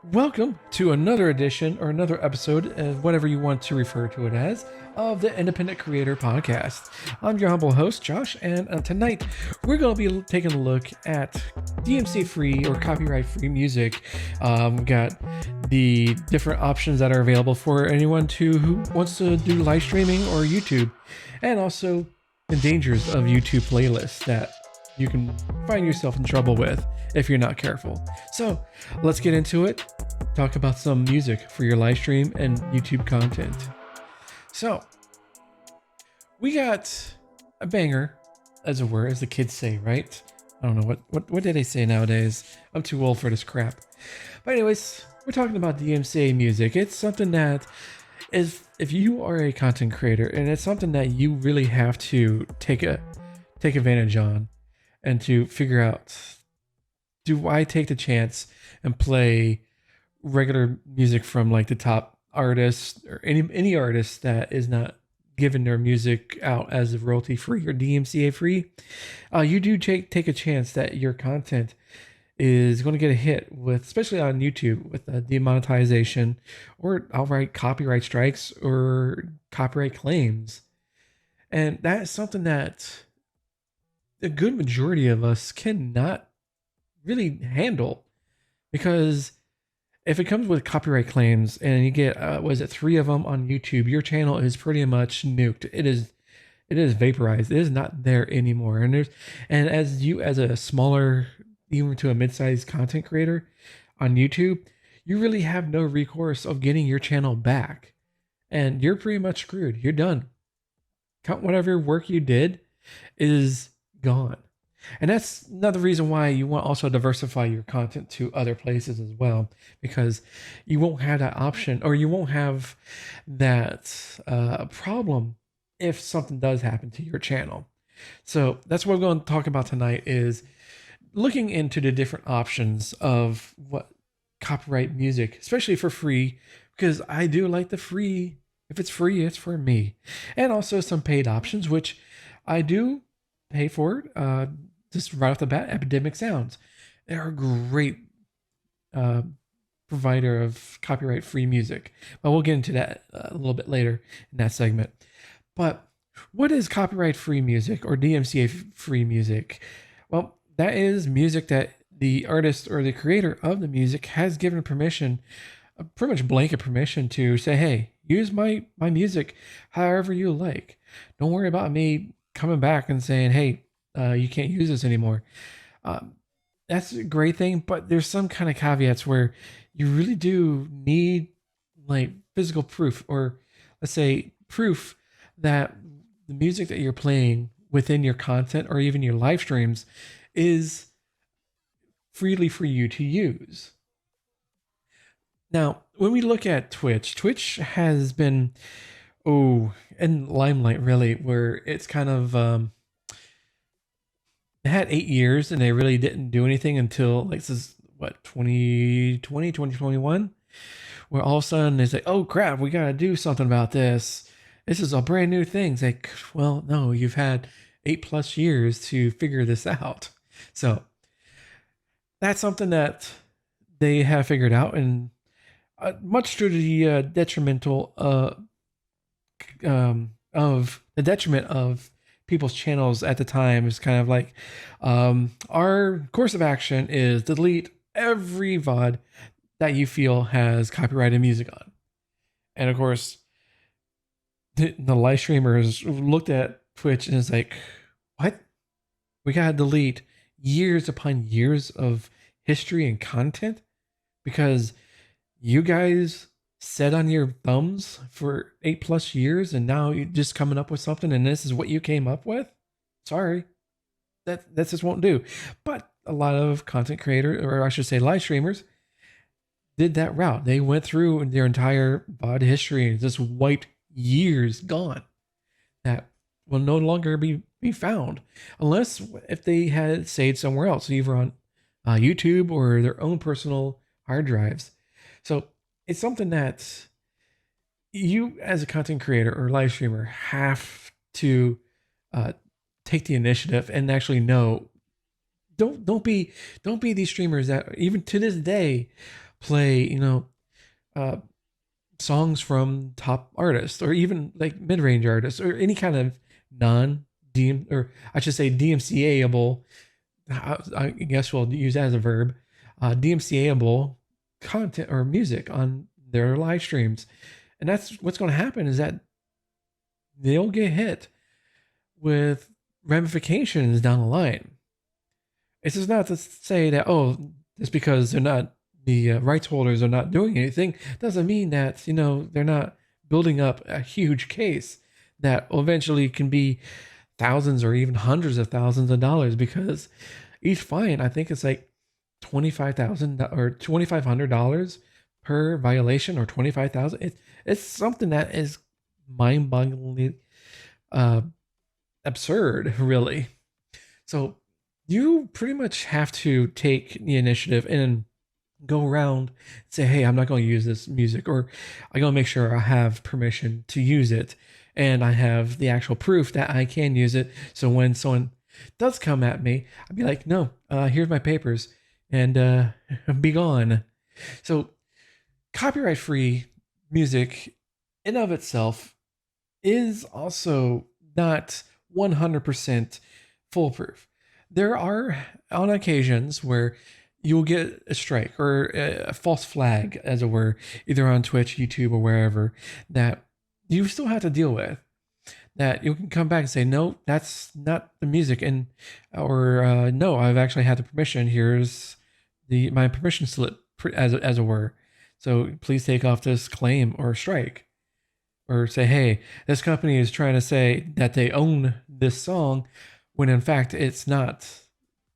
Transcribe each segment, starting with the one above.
Welcome to another edition or another episode, whatever you want to refer to it as, of the Independent Creator Podcast. I'm your humble host, Josh, and tonight we're going to be taking a look at DMCA free or copyright free music. Got the different options that are available for anyone who wants to do live streaming or YouTube, and also the dangers of YouTube playlists that you can find yourself in trouble with if you're not careful. So let's get into it. Talk about some music for your live stream and YouTube content. So we got a banger, as it were, as the kids say, right? I don't know what did they say nowadays. I'm too old for this crap. But anyways, we're talking about DMCA music. It's something that is, if you are a content creator, and it's something that you really have to take advantage on, and to figure out, do I take the chance and play regular music from like the top artists or any artist that is not giving their music out as royalty free or DMCA free? You do take a chance that your content is going to get a hit with, especially on YouTube, with demonetization or outright copyright strikes or copyright claims. And that's something that a good majority of us cannot really handle, because if it comes with copyright claims and you get was it 3 of them on YouTube, your channel is pretty much nuked. It is vaporized. It is not there anymore. And as a smaller, even to a mid-sized content creator on YouTube, you really have no recourse of getting your channel back, and you're pretty much screwed. You're done. Count whatever work you did is gone. And that's another reason why you want to also diversify your content to other places as well, because you won't have that option, or you won't have that problem if something does happen to your channel. So that's what we're going to talk about tonight, is looking into the different options of what copyright music, especially for free, because I do like the free. If it's free, it's for me. And also some paid options, which I do pay for it. Just right off the bat, Epidemic Sounds. They're a great provider of copyright free music. But we'll get into that a little bit later in that segment. But what is copyright free music or DMCA free music? Well, that is music that the artist or the creator of the music has given permission, pretty much blanket permission, to say, hey, use my music however you like. Don't worry about me coming back and saying, hey, you can't use this anymore. That's a great thing, but there's some kind of caveats where you really do need like physical proof, or let's say proof that the music that you're playing within your content or even your live streams is freely for you to use. Now, when we look at Twitch has been in limelight, really, where it's kind of they had 8 years and they really didn't do anything until like, this is what, 2020, 2021, where all of a sudden they say, oh crap, we got to do something about this. This is a brand new thing. It's like, well, no, you've had 8+ years to figure this out. So that's something that they have figured out, and much to the detrimental of the detriment of people's channels at the time, is kind of like, our course of action is delete every VOD that you feel has copyrighted music on. And of course, the live streamers looked at Twitch and it's like, what? We gotta delete years upon years of history and content because you guys sat on your thumbs for 8+ years, and now you're just coming up with something, and this is what you came up with? Sorry, that just won't do. But a lot of content creators, or I should say live streamers, did that route. They went through their entire VOD history and just wiped years gone that will no longer be found, unless if they had saved somewhere else, either on YouTube or their own personal hard drives. So it's something that you, as a content creator or live streamer, have to take the initiative and actually know. Don't be these streamers that even to this day play, uh, songs from top artists or even like mid-range artists or any kind of non DM, or I should say DMCA-able, I guess we'll use that as a verb, DMCA-able content or music on their live streams. And that's what's going to happen, is that they'll get hit with ramifications down the line. It's just not to say that, oh, just because they're not, the rights holders are not doing anything, doesn't mean that, they're not building up a huge case that eventually can be thousands or even hundreds of thousands of dollars, because each fine, I think it's like $25,000 or $2,500 per violation, or 25,000. It's something that is mind-bogglingly absurd, really. So you pretty much have to take the initiative and go around and say, hey, I'm not going to use this music, or I'm going to make sure I have permission to use it, and I have the actual proof that I can use it. So when someone does come at me, I'd be like, no, here's my papers, and be gone. So copyright-free music in of itself is also not 100% foolproof. There are on occasions where you'll get a strike or a false flag, as it were, either on Twitch, YouTube, or wherever, that you still have to deal with. That you can come back and say, no, that's not the music, and or no, I've actually had the permission. Here's my permission slip, as it were. So please take off this claim or strike. Or say, hey, this company is trying to say that they own this song, when in fact it's not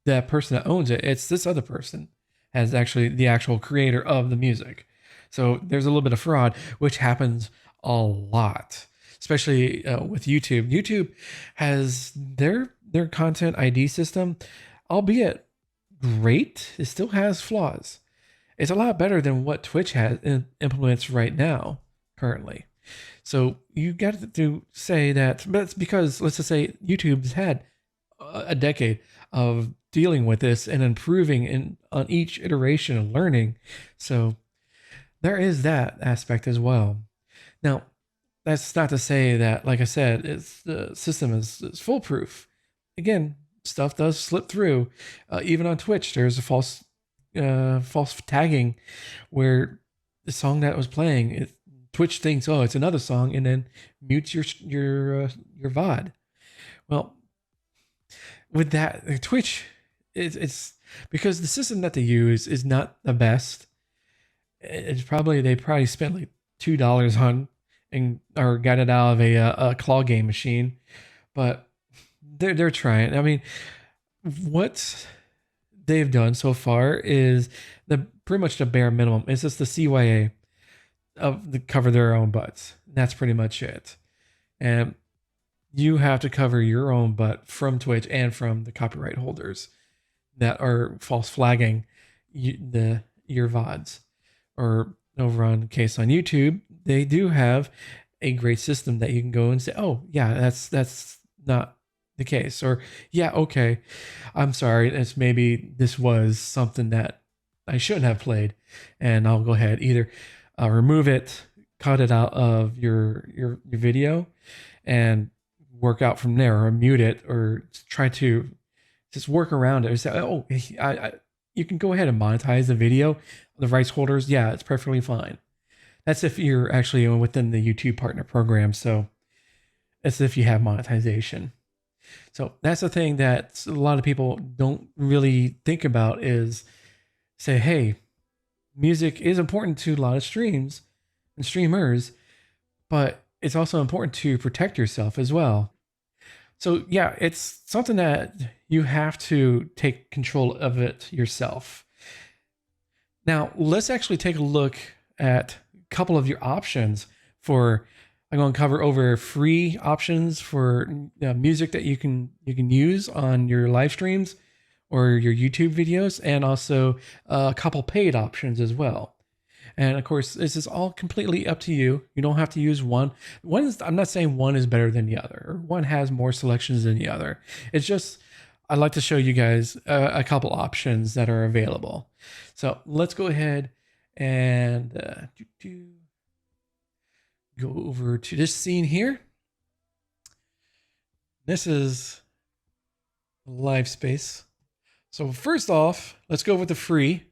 that person that owns it. It's this other person as actually the actual creator of the music. So there's a little bit of fraud, which happens a lot, especially with YouTube. YouTube has their content ID system, albeit great. It still has flaws. It's a lot better than what Twitch has implements right now, currently. So you got to say that, but it's because, let's just say, YouTube's had a decade of dealing with this and improving on each iteration and learning. So there is that aspect as well. Now, that's not to say that, like I said, the system is foolproof. Again, stuff does slip through. Even on Twitch, there's a false tagging where the song that was playing, Twitch thinks, oh, it's another song, and then mutes your VOD. Well, with that, Twitch, it's because the system that they use is not the best. They probably spent like $2 on or got it out of a claw game machine, but they're trying. I mean, what they've done so far is pretty much the bare minimum. It's just the CYA cover their own butts. That's pretty much it. And you have to cover your own butt from Twitch and from the copyright holders that are false flagging your VODs. Or over on case on YouTube, they do have a great system that you can go and say, oh yeah, that's not the case. Or yeah, okay, I'm sorry, this was something that I shouldn't have played, and I'll go ahead either remove it, cut it out of your video, and work out from there, or mute it, or try to just work around it. Or say, oh, you can go ahead and monetize the video. The rights holders, yeah, it's perfectly fine. That's if you're actually within the YouTube partner program. So it's if you have monetization. So that's the thing that a lot of people don't really think about, is say, hey, music is important to a lot of streams and streamers, but it's also important to protect yourself as well. So yeah, it's something that you have to take control of it yourself. Now, let's actually take a look at a couple of your options for, I'm going to cover over free options for music that you can use on your live streams or your YouTube videos, and also a couple paid options as well. And of course, this is all completely up to you. You don't have to use one. I'm not saying one is better than the other, or one has more selections than the other. It's just, I'd like to show you guys a couple options that are available. So let's go ahead And go over to this scene here. This is live space. So first off, let's go with the free.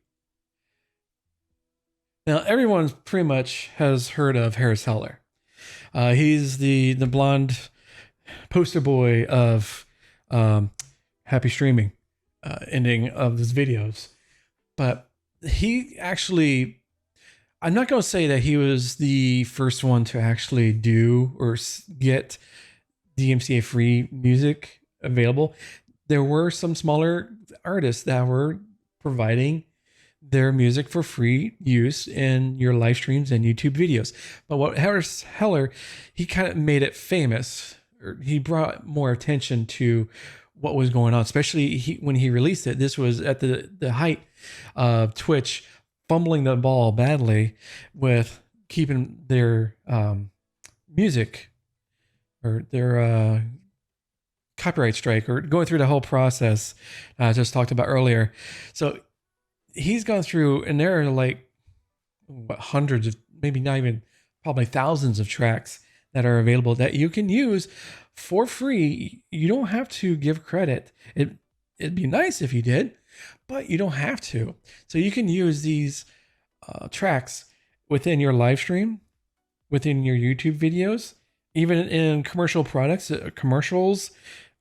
Now everyone pretty much has heard of Harris Heller. He's the blonde poster boy of happy streaming ending of his videos. But he actually, I'm not going to say that he was the first one to actually do or get DMCA free music available. There were some smaller artists that were providing their music for free use in your live streams and YouTube videos. But what Harris Heller, he kind of made it famous, or he brought more attention to what was going on, especially when he released it. This was at the height of Twitch fumbling the ball badly with keeping their music or their copyright strike, or going through the whole process I just talked about earlier. So he's gone through, and there are like hundreds of, maybe not even, probably thousands of tracks that are available that you can use for free. You don't have to give credit. It'd be nice if you did, but you don't have to. So you can use these tracks within your live stream, within your YouTube videos, even in commercial products, commercials,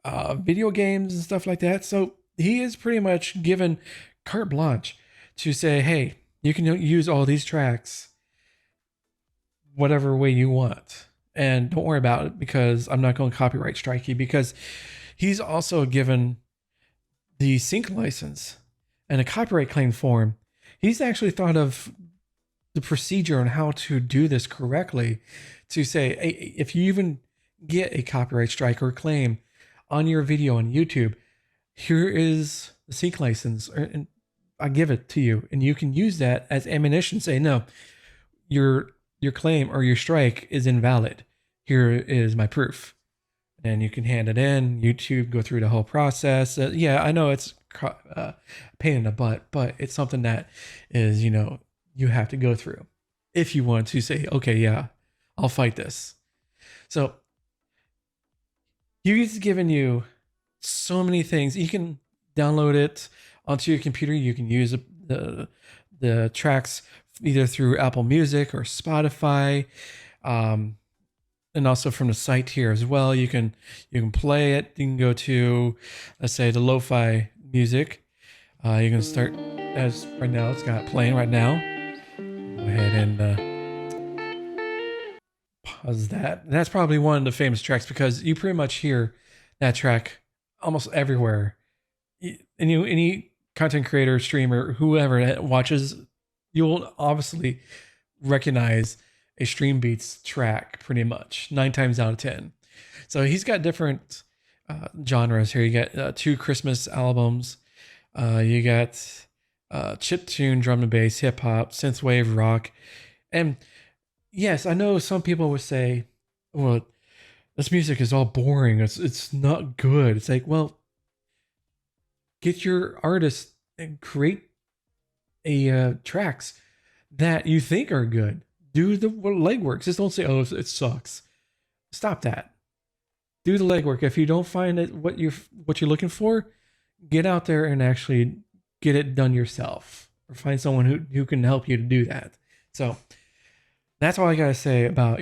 video games and stuff like that. So he is pretty much given carte blanche to say, hey, you can use all these tracks whatever way you want. And don't worry about it, because I'm not going to copyright strike you, because he's also given the sync license and a copyright claim form. He's actually thought of the procedure on how to do this correctly, to say, hey, if you even get a copyright strike or claim on your video on YouTube, here is the sync license, and I give it to you, and you can use that as ammunition. Say, no, your claim or your strike is invalid. Here is my proof. And you can hand it in. YouTube, go through the whole process. Yeah, I know it's a pain in the butt, but it's something that is, you have to go through if you want to say, okay, yeah, I'll fight this. So he's given you so many things. You can download it onto your computer. You can use the tracks either through Apple Music or Spotify, and also from the site here as well. You can play it. You can go to, let's say, the lo-fi music. You can start, as right now it's got playing right now. Go ahead and pause that. That's probably one of the famous tracks, because you pretty much hear that track almost everywhere. Any content creator, streamer, whoever that watches, you'll obviously recognize a Stream Beats track pretty much 9 times out of 10. So he's got different genres here. You got 2 Christmas albums. You got chiptune, drum and bass, hip hop, synthwave, rock. And yes, I know some people would say, well, this music is all boring. It's not good. It's like, well, get your artist and create a tracks that you think are good. Do the legwork. Just don't say, oh, it sucks. Stop that. Do the legwork. If you don't find it what you're looking for, get out there and actually get it done yourself, or find someone who can help you to do that. So that's all I gotta say about,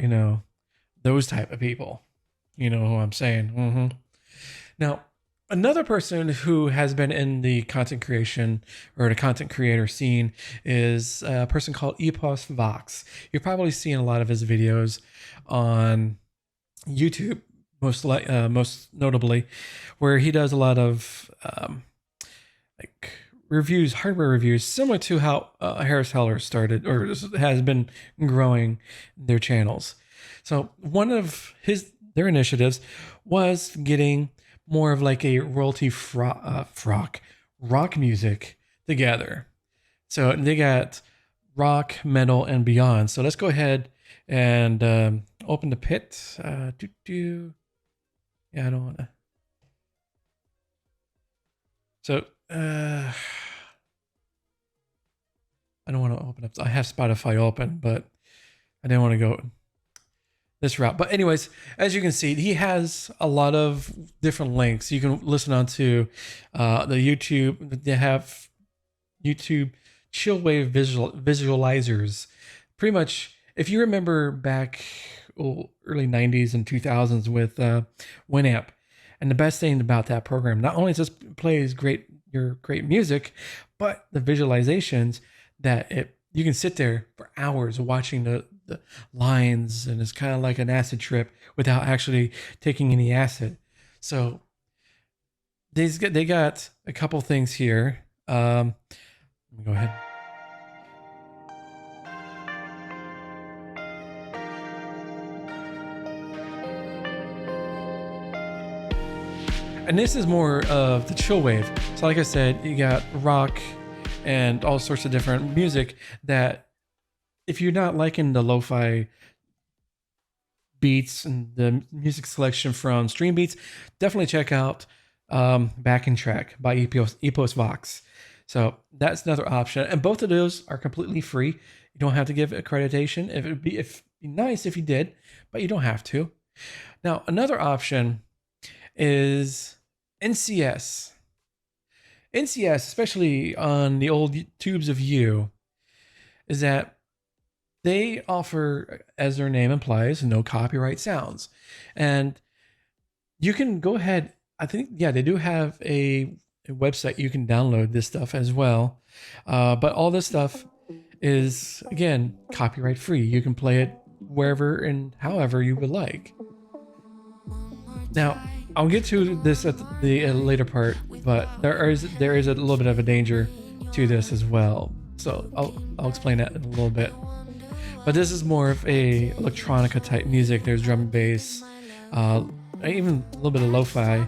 those type of people. You know who I'm saying. Mm-hmm. Now, another person who has been in the content creation or the content creator scene is a person called Epos Vox. You're probably seeing a lot of his videos on YouTube, most notably, where he does a lot of like reviews, hardware reviews, similar to how Harris Heller started or has been growing their channels. So one of their initiatives was getting more of like a royalty rock music together. So they got rock, metal, and beyond. So let's go ahead and open the pit. Yeah, I don't want to. So I don't want to open up. I have Spotify open, but I didn't want to go this route. But anyways, as you can see, he has a lot of different links. You can listen on to the YouTube. They have YouTube chillwave visualizers. Pretty much, if you remember back early 90s and 2000s with Winamp, and the best thing about that program, not only does it plays your great music, but the visualizations that you can sit there for hours watching the lines, and it's kind of like an acid trip without actually taking any acid. So they got a couple things here. Let me go ahead. And this is more of the chill wave. So like I said, you got rock and all sorts of different music that if you're not liking the lo-fi beats and the music selection from Stream Beats, definitely check out Backing Track by Epos Vox. So that's another option. And both of those are completely free. You don't have to give accreditation. If it'd be nice if you did, but you don't have to. Now, another option is NCS. NCS, especially on the old tubes of you, is that they offer, as their name implies, no copyright sounds. And you can go ahead, I think, yeah, they do have a website you can download this stuff as well. But all this stuff is, again, copyright free. You can play it wherever and however you would like. Now, I'll get to this at the later part, but there is a little bit of a danger to this as well. So I'll explain that in a little bit. But this is more of a electronica type music. There's drum and bass, even a little bit of lo-fi,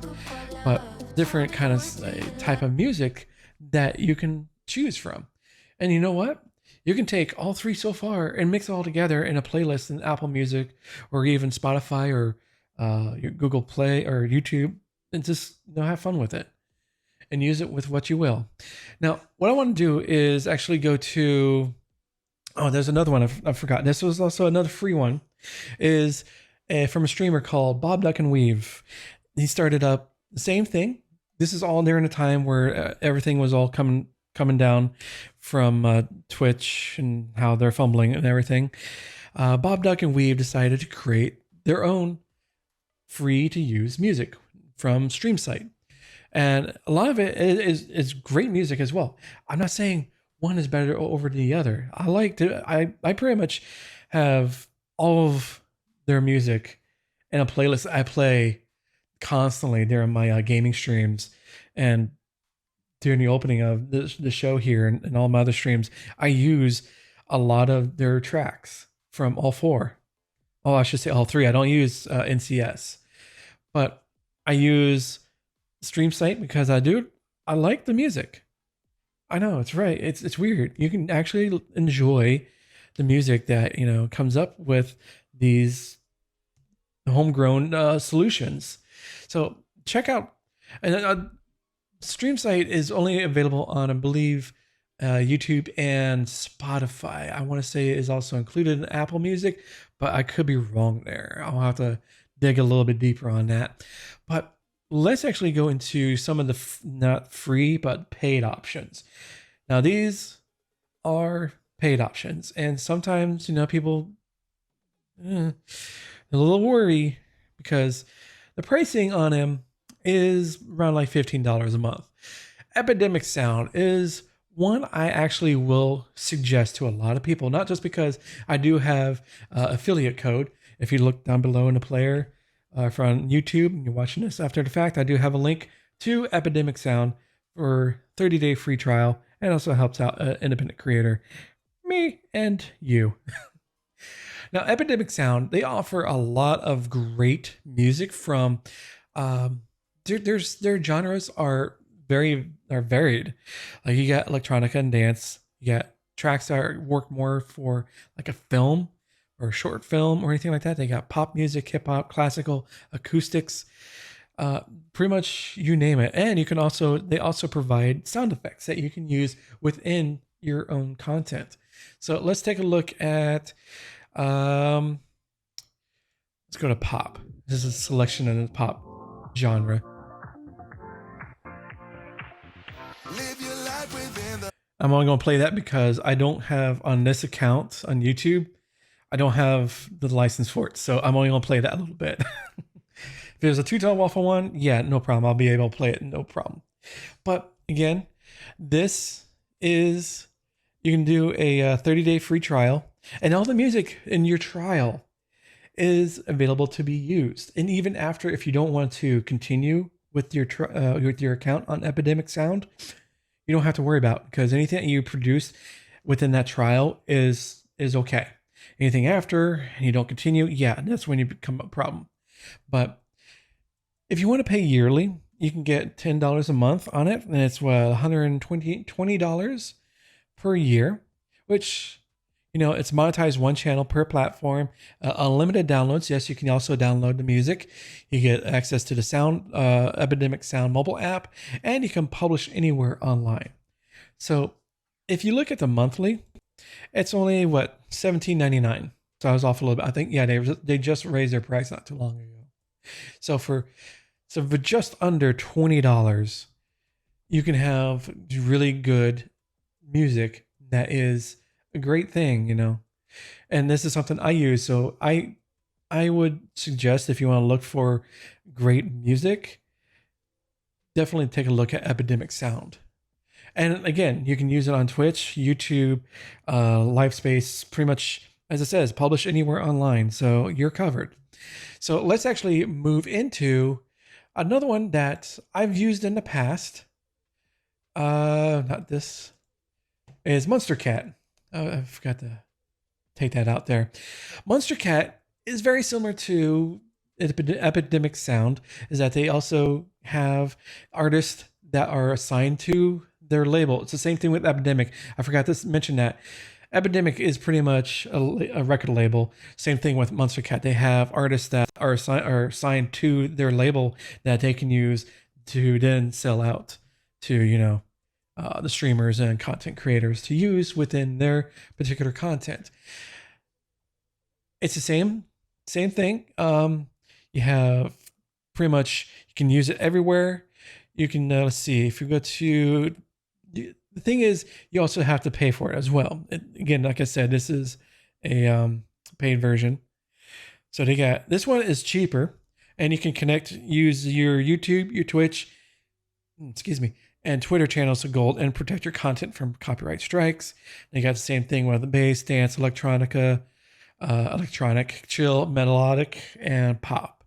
but different kind of type of music that you can choose from. And you know what? You can take all three so far and mix it all together in a playlist in Apple Music or even Spotify or your Google Play or YouTube, and just have fun with it and use it with what you will. Now, what I want to do is actually go to, there's another one I've forgotten. This was also another free one, is from a streamer called Bob Duck and Weave. He started up the same thing. This is all during a time where everything was all coming down from Twitch and how they're fumbling and everything. Bob Duck and Weave decided to create their own free to use music from StreamSite. And a lot of it is great music as well. I'm not saying one is better over the other. I pretty much have all of their music in a playlist I play constantly during my gaming streams and during the opening of the show here and all my other streams. I use a lot of their tracks from all four. Oh, I should say all three. I don't use NCS, but I use StreamSite because I like the music. I know it's right. It's weird. You can actually enjoy the music that comes up with these homegrown solutions. So check out. And StreamSite is only available on, I believe, YouTube and Spotify. I want to say it is also included in Apple Music, but I could be wrong there. I'll have to dig a little bit deeper on that. But let's actually go into some of the not free but paid options. Now, these are paid options, and sometimes people a little worry because the pricing on them is around like $15 a month. Epidemic Sound is one I actually will suggest to a lot of people, not just because I do have affiliate code. If you look down below in the player from YouTube and you're watching this after the fact, I do have a link to Epidemic Sound for 30-day free trial, and also helps out an independent creator, me and you. Now, Epidemic Sound, they offer a lot of great music from their genres are varied. Like you got electronica and dance. You got tracks that work more for like a film or a short film or anything like that. They got pop music, hip hop, classical, acoustics, pretty much you name it. And they also provide sound effects that you can use within your own content. So let's take a look at, let's go to pop. This is a selection in the pop genre. I'm only going to play that because I don't have on this account on YouTube, I don't have the license for it. So I'm only going to play that a little bit. If there's a two-tone waffle one, yeah, no problem. I'll be able to play it, no problem. But again, this is, you can do a 30-day free trial, and all the music in your trial is available to be used. And even after, if you don't want to continue with your account on Epidemic Sound, you don't have to worry about, because anything that you produce within that trial is okay. Anything after and you don't continue, yeah, that's when you become a problem. But if you want to pay yearly, you can get $10 a month on it, and it's $120 per year, which, you know, it's monetized one channel per platform, unlimited downloads. Yes, you can also download the music. You get access to the Epidemic Sound mobile app, and you can publish anywhere online. So if you look at the monthly, it's only $17.99. So I was off a little bit. I think, yeah, they just raised their price not too long ago. So for just under $20, you can have really good music that is a great thing, you know. And this is something I use. So I would suggest, if you want to look for great music, definitely take a look at Epidemic Sound. And again, you can use it on Twitch, YouTube, Livespace, pretty much, as it says, publish anywhere online. So you're covered. So let's actually move into another one that I've used in the past. Not this, is Monster Cat. I forgot to take that out there. Monster Cat is very similar to Epidemic Sound, is that they also have artists that are assigned to their label. It's the same thing with Epidemic. I forgot to mention that. Epidemic is pretty much a record label. Same thing with Monster Cat. They have artists that are assigned to their label that they can use to then sell out to, you know, the streamers and content creators to use within their particular content. It's the same thing. You have pretty much, you can use it everywhere. You can, let's see, if you go to, the thing is, you also have to pay for it as well. Again, like I said, this is a paid version. So they got, this one is cheaper, and you can use your YouTube, your Twitch, and Twitter channels to gold and protect your content from copyright strikes. They got the same thing with the bass, dance, electronica, electronic, chill, melodic, and pop.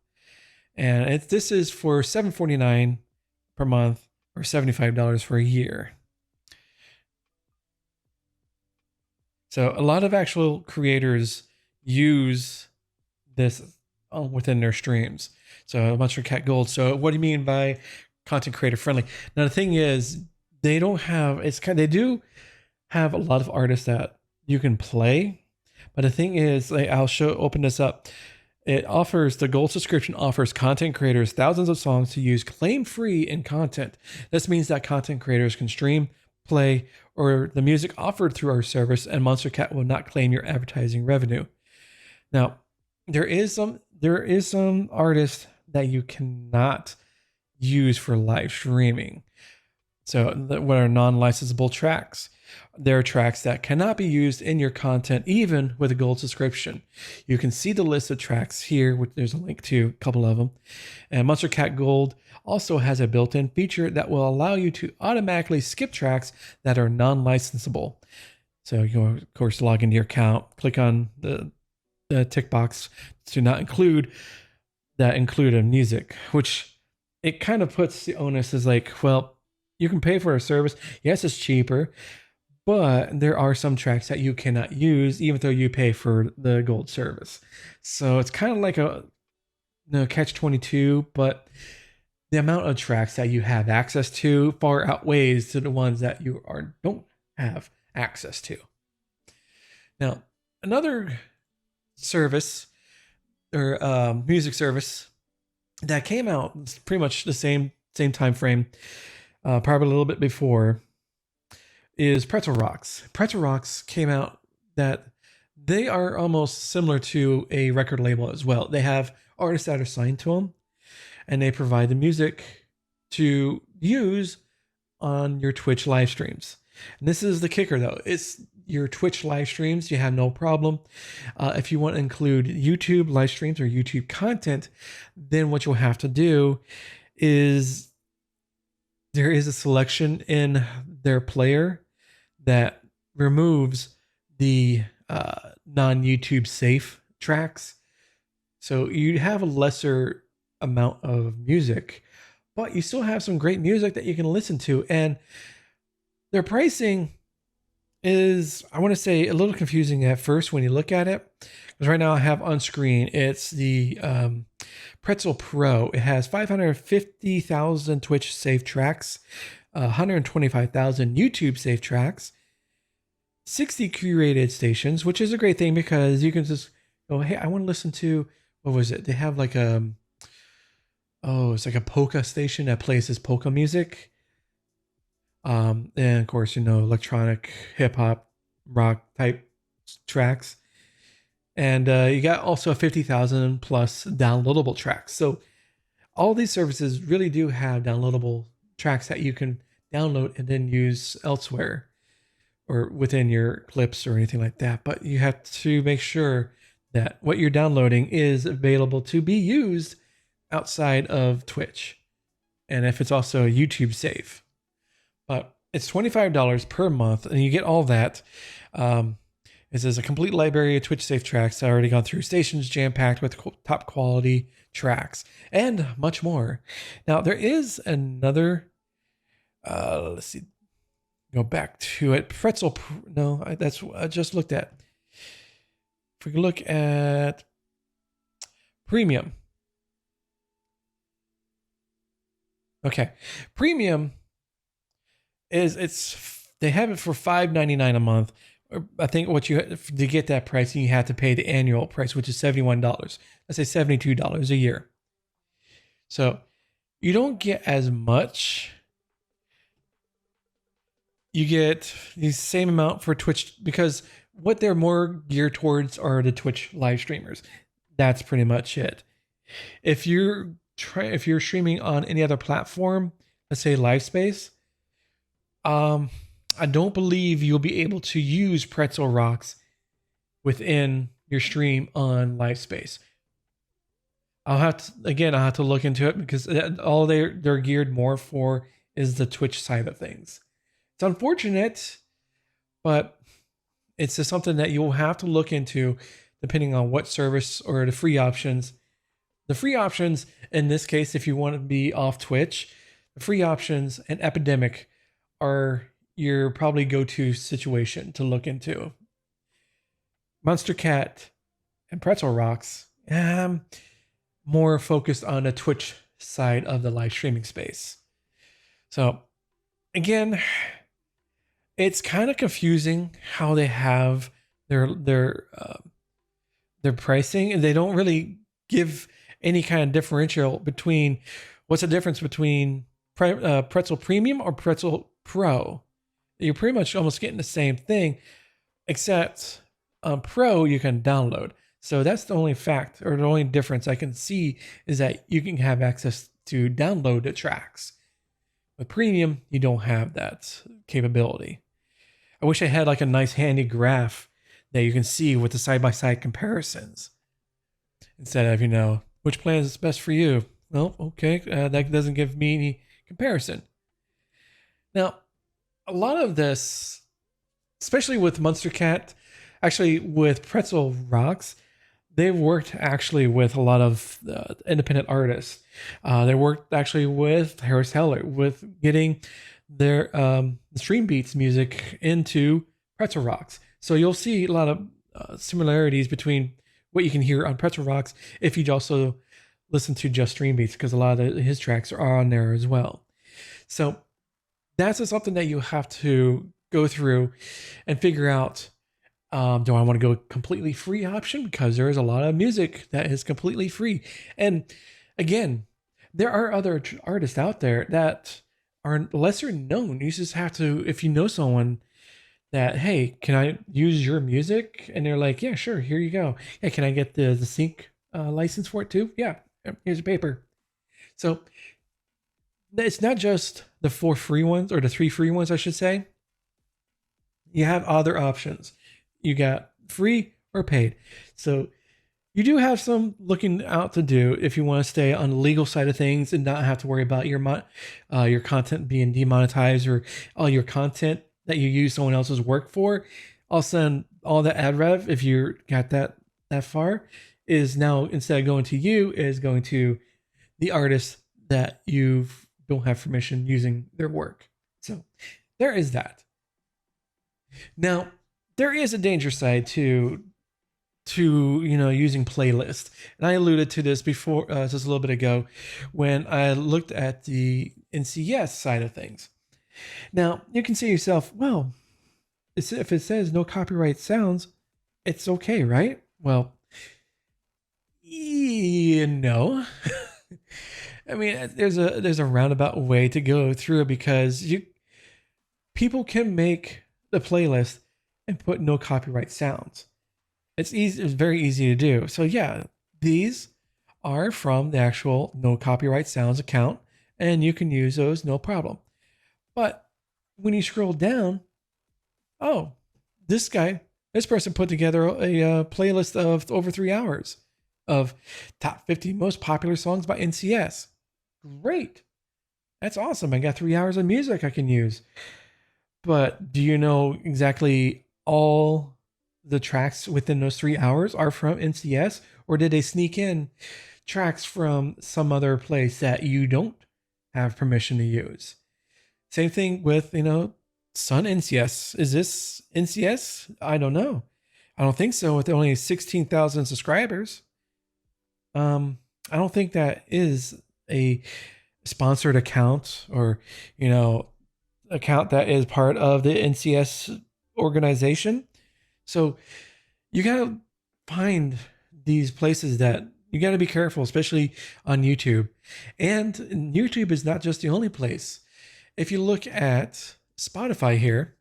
And this is for $7.49 per month or $75 for a year. So a lot of actual creators use this within their streams. So Monster Cat Gold. So what do you mean by content creator friendly? Now the thing is, they do have a lot of artists that you can play, but the thing is, I'll open this up. The gold subscription offers content creators thousands of songs to use claim-free in content. This means that content creators can stream, play, or the music offered through our service, and Monster Cat will not claim your advertising revenue. Now, there is some artists that you cannot use for live streaming. So what are non-licensable tracks? There are tracks that cannot be used in your content, even with a gold subscription. You can see the list of tracks here, which there's a link to a couple of them. And Monster Cat Gold also has a built-in feature that will allow you to automatically skip tracks that are non-licensable. So you, of course, log into your account, click on the tick box to not include that included music, which it kind of puts the onus as like, well, you can pay for a service. Yes, it's cheaper, but there are some tracks that you cannot use even though you pay for the gold service. So it's kind of like a catch-22, but the amount of tracks that you have access to far outweighs to the ones that you don't have access to. Now, another service or music service that came out pretty much the same time frame, probably a little bit before, is Pretzel Rocks. Pretzel Rocks came out that they are almost similar to a record label as well. They have artists that are signed to them, and they provide the music to use on your Twitch live streams. And this is the kicker, though. It's your Twitch live streams. You have no problem. If you want to include YouTube live streams or YouTube content, then what you'll have to do is there is a selection in their player that removes the non-YouTube safe tracks. So you have a lesser amount of music, but you still have some great music that you can listen to. And their pricing is, I want to say, a little confusing at first when you look at it. Because right now I have on screen, it's the Pretzel Pro. It has 550,000 Twitch safe tracks, 125,000 YouTube safe tracks, 60 curated stations, which is a great thing because you can just go, hey, I want to listen to, what was it? They have like it's like a polka station that plays this polka music. And of course, electronic, hip hop, rock type tracks. And you got also 50,000 plus downloadable tracks. So all these services really do have downloadable tracks that you can download and then use elsewhere or within your clips or anything like that. But you have to make sure that what you're downloading is available to be used outside of Twitch. And if it's also YouTube safe. But it's $25 per month, and you get all that. It says a complete library of Twitch safe tracks that already gone through stations jam-packed with top quality tracks and much more. Now, there is another, let's see, go back to it. That's what I just looked at. If we can look at Premium. Okay, Premium they have it for $5.99 a month. I think to get that pricing, you have to pay the annual price, which is $71. Let's say $72 a year. So you don't get as much. You get the same amount for Twitch because what they're more geared towards are the Twitch live streamers. That's pretty much it. If you're streaming on any other platform, let's say LiveSpace, I don't believe you'll be able to use Pretzel Rocks within your stream on LiveSpace. I'll have to look into it because all they're geared more for is the Twitch side of things. It's unfortunate, but it's just something that you'll have to look into depending on what service or the free options. The free options in this case, if you want to be off Twitch, the free options and Epidemic are your probably go-to situation to look into. Monster Cat and Pretzel Rocks, more focused on the Twitch side of the live streaming space. So again, it's kind of confusing how they have their pricing, and they don't really give any kind of differential between what's the difference between Pretzel Premium or Pretzel Pro. You're pretty much almost getting the same thing, except on Pro you can download. So that's the only fact or the only difference I can see is that you can have access to download the tracks. With Premium, you don't have that capability. I wish I had like a nice handy graph that you can see with the side-by-side comparisons instead of, which plan is best for you. Well, okay, that doesn't give me any comparison. Now, a lot of this, especially with Monster Cat, actually with Pretzel Rocks, they've worked actually with a lot of independent artists. They worked actually with Harris Heller with getting their Stream Beats music into Pretzel Rocks. So you'll see a lot of similarities between what you can hear on Pretzel Rocks if you also listen to just Stream Beats, because a lot of his tracks are on there as well. So that's just something that you have to go through and figure out. Do I want to go completely free option? Because there is a lot of music that is completely free. And again, there are other artists out there that are lesser known. You just have to, if you know someone that, hey, can I use your music? And they're like, yeah, sure, here you go. Yeah, can I get the sync license for it too? Yeah, here's your paper. So it's not just the 4 free ones, or the 3 free ones, I should say. You have other options. You got free or paid. So you do have some looking out to do if you want to stay on the legal side of things and not have to worry about your content being demonetized, or all your content that you use someone else's work for. All of a sudden, all the ad rev, if you got that far, is now, instead of going to you, is going to the artist that you don't have permission using their work. So there is that. Now, there is a danger side to using playlist, and I alluded to this before, just a little bit ago, when I looked at the NCS side of things. Now you can see yourself, well, if it says no copyright sounds, it's okay, right? Well, no. I mean, there's a roundabout way to go through it, because people can make the playlist and put no copyright sounds. It's easy. It's very easy to do. So yeah, these are from the actual no copyright sounds account, and you can use those no problem. But when you scroll down, oh, this person put together a playlist of over 3 hours of top 50 most popular songs by NCS. Great. That's awesome. I got 3 hours of music I can use. But do you know exactly all the tracks within those 3 hours are from NCS? Or did they sneak in tracks from some other place that you don't have permission to use? Same thing with, Sun NCS. Is this NCS? I don't know. I don't think so, with only 16,000 subscribers. I don't think that is a sponsored account, or, account that is part of the NCS organization. So you got to find these places that you got to be careful, especially on YouTube. And YouTube is not just the only place. If you look at Spotify here,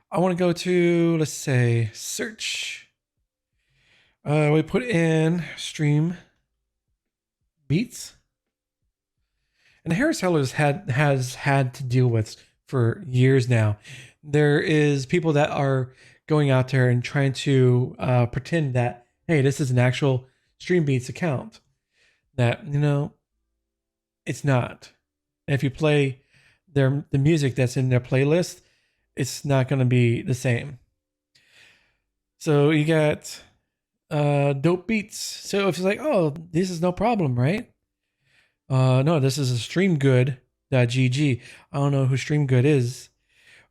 I want to go to, let's say, search. We put in stream beats. And Harris Heller has had to deal with for years now. There is people that are going out there and trying to pretend that, hey, this is an actual Stream Beats account. That, it's not. And if you play the music that's in their playlist, it's not going to be the same. So you got dope beats. So if it's like, oh, this is no problem, right? No, this is a streamgood.gg. I don't know who Streamgood is.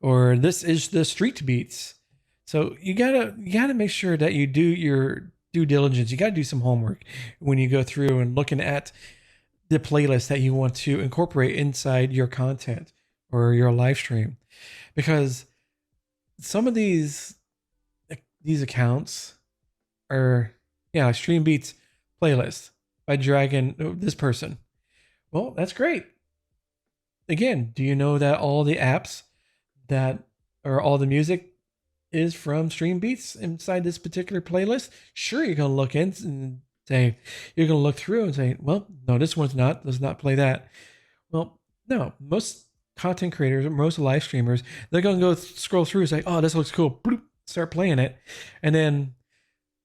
Or this is the street beats. So you gotta make sure that you do your due diligence. You gotta do some homework when you go through and looking at the playlist that you want to incorporate inside your content or your live stream, because some of these accounts are Stream Beats playlist by dragging this person. Well, that's great. Again, do you know that all the apps that or all the music is from Stream Beats inside this particular playlist? Sure, you're gonna look in and say, you're gonna look through and say, well, no, this one's not, does not play that. Well, no, most content creators, most live streamers, they're gonna go scroll through and say, oh, this looks cool, bloop, start playing it, and then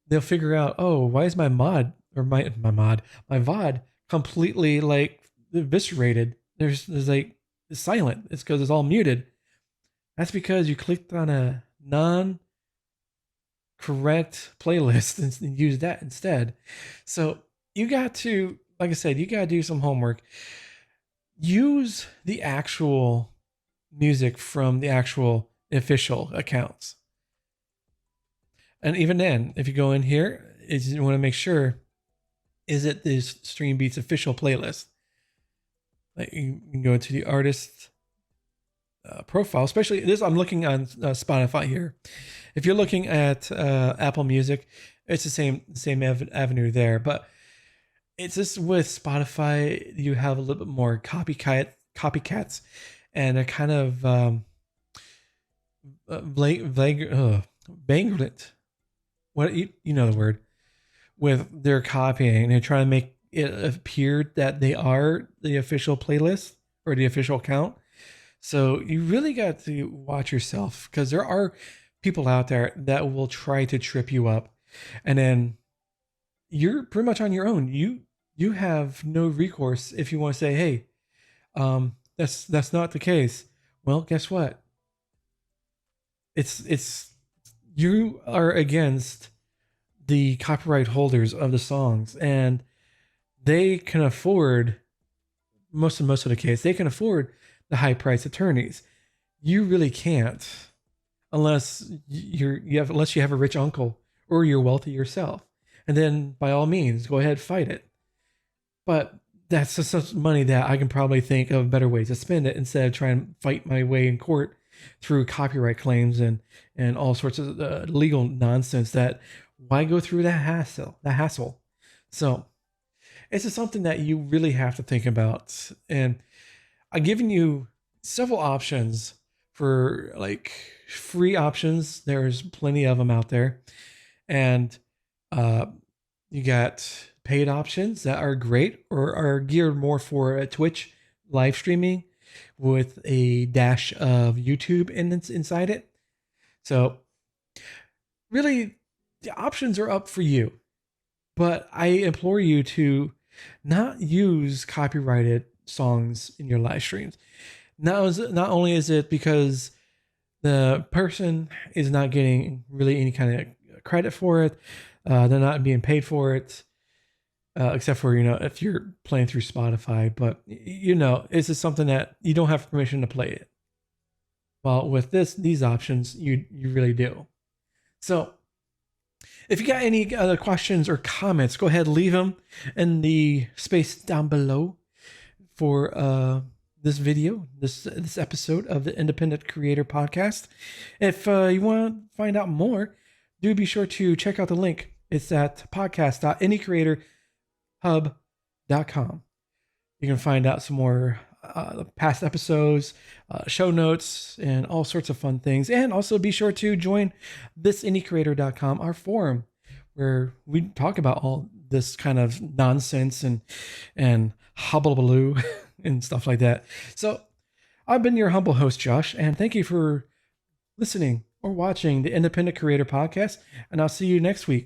they'll figure out, oh, why is my mod or my VOD completely like eviscerated? There's like it's silent. It's because it's all muted. That's because you clicked on a non-correct playlist and used that instead. So you got to, like I said, you got to do some homework. Use the actual music from the actual official accounts. And even then, if you go in here, you want to make sure, is it this Stream Beats official playlist? Like you can go into the artist profile, especially this. I'm looking on Spotify here. If you're looking at Apple Music, it's the same avenue there. But it's just with Spotify, you have a little bit more copycats, and a kind of vagrant. What you know the word, with their copying. They're trying to make it appear that they are the official playlist or the official account. So you really got to watch yourself, because there are people out there that will try to trip you up, and then you're pretty much on your own. You have no recourse if you want to say, "Hey, that's not the case." Well, guess what? It's you are against the copyright holders of the songs, and they can afford most of the case. They can afford the high price attorneys. You really can't, unless unless you have a rich uncle or you're wealthy yourself. And then by all means, go ahead, fight it. But that's just such money that I can probably think of better ways to spend it, instead of trying to fight my way in court through copyright claims and all sorts of legal nonsense. That why go through that hassle? So it's just something that you really have to think about. And I've given you several options for like free options. There's plenty of them out there. And you got paid options that are great or are geared more for Twitch live streaming with a dash of YouTube inside it. So really, the options are up for you. But I implore you to not use copyrighted songs in your live streams. Not only is it because the person is not getting really any kind of credit for it, they're not being paid for it, except for, if you're playing through Spotify. But it's just something that you don't have permission to play it. Well, with these options, you really do. So if you got any other questions or comments, go ahead, leave them in the space down below for this video, this episode of the Independent Creator Podcast. If you want to find out more, do be sure to check out the link. It's at podcast.indiecreatorhub.com. You can find out some more past episodes, show notes, and all sorts of fun things. And also be sure to join thisindiecreator.com, our forum, where we talk about all this kind of nonsense and hubbubaloo and stuff like that. So I've been your humble host, Josh, and thank you for listening or watching the Independent Creator Podcast, and I'll see you next week.